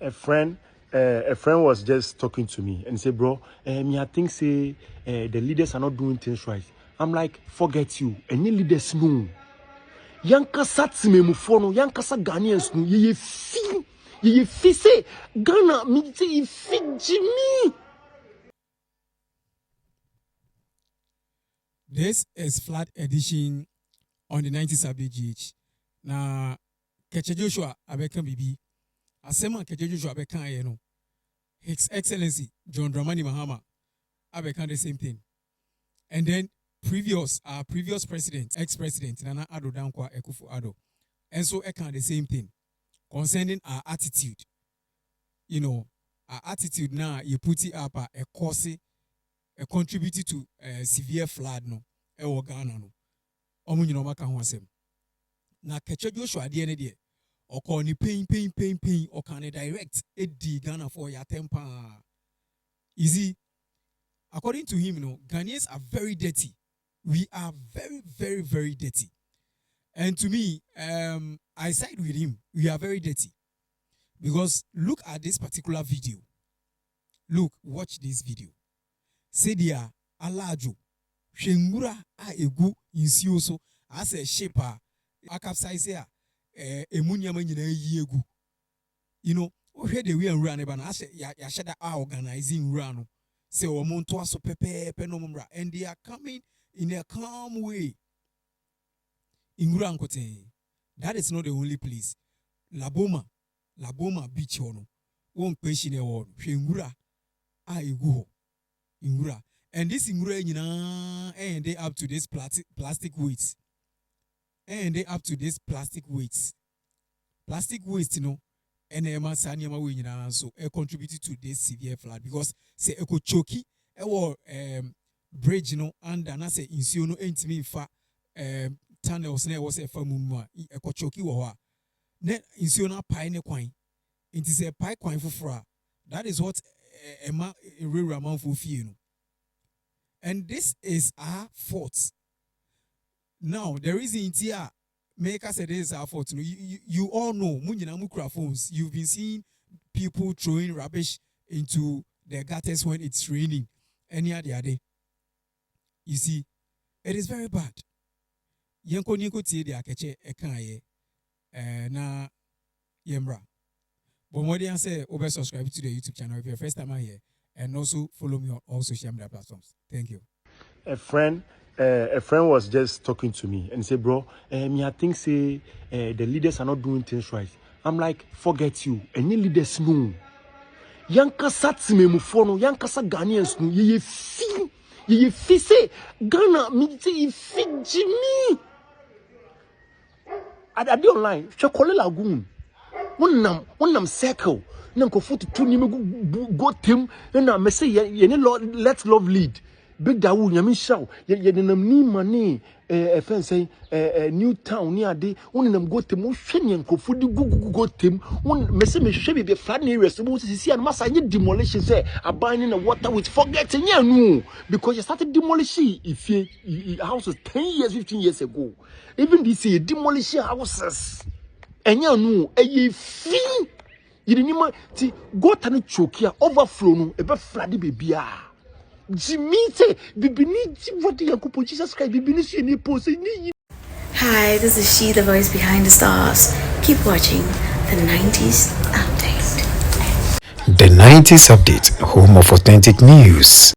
a friend was just talking to me and said, bro, me I think say the leaders are not doing things right. I'm like, forget you. Any leaders no. Yanka satime mufono, yanka sa Ghanaians no. Ye fi say Ghana me say ye fi Jimmy. This is flat edition on the 90s update GH. Na Keche Joshua abeka bibi. Asema Keche Joshua abeka ayeno. His Excellency John Dramani Mahama abeka the same thing. And then previous president, ex-president Nana Addo Dankwa Akufo-Addo, and so eka the same thing concerning our attitude. You know, our attitude now you put it up a cause contributed to severe flood no ewo Ghana no omo nyina maka ho asem na Keche Joshua de ne de okọ ni pain o can direct edi Ghana for ya temper easy. According to him, Ghanaians are very dirty. We are very, very, very dirty. And to me, I side with him. We are very dirty. Because look at this particular video. Look, watch this video. Sedia alajo shengura a egu insioso as a shaper a capsize here emunya manyina yegu. You know, where the way and run about as ya shada organizing run. Say omonto aso pepe penomra, and they are coming in a calm way. Ingurankote. That is not the only place. Laboma beach ono. Won question e won. Shengura a egu. Ingura. And this ingura and they up to this plastic weights. And they up to this plastic weights. Plastic waste, and so it contributed to this severe flood because say eco choki bridge and I say insuno intimi fa tunnels was a famuma eco choki wa net insuona pine coin it is a pie coin for that is what a real amount for fear. And this is our fault. Now the reason it's here make us say this is our fault. You all know phones. You've been seeing people throwing rubbish into the gutters when it's raining. Any other day. You see, it is very bad. Yanko niko tie de Keche ekaye na yembra. But more than say, over subscribe to the YouTube channel if you're first time here, and also follow me on all social media platforms. Thank you. A friend was just talking to me and said, bro, me I think say the leaders are not doing things right. I'm like, forget you. Any leaders no. Yanka satime mufono, yanka sa Ghanaians no. Ye fi say Ghana me say ye fi Jimmy. I did online. Chokole lagoon. One nam circle. Nanko foot to ni go team. Na me say ye let love lead. Big Dawu Yamin Shaw, Yenam ni money, a fence, new town near day, one of them go to motion and go team, one message should be flat near responsible to see and must I need demolition say, a buying in the water with forgetting ya no, because you started demolishing if your house was 10 years, 15 years ago. Even this year, demolishing houses. And ya know, a ye fee. You didn't see, go to the choke here, overflow, no, a bit flatty baby. Jimmy, Hi, this is she, the voice behind the stars. Keep watching the 90s Update. The 90s Update, home of authentic news.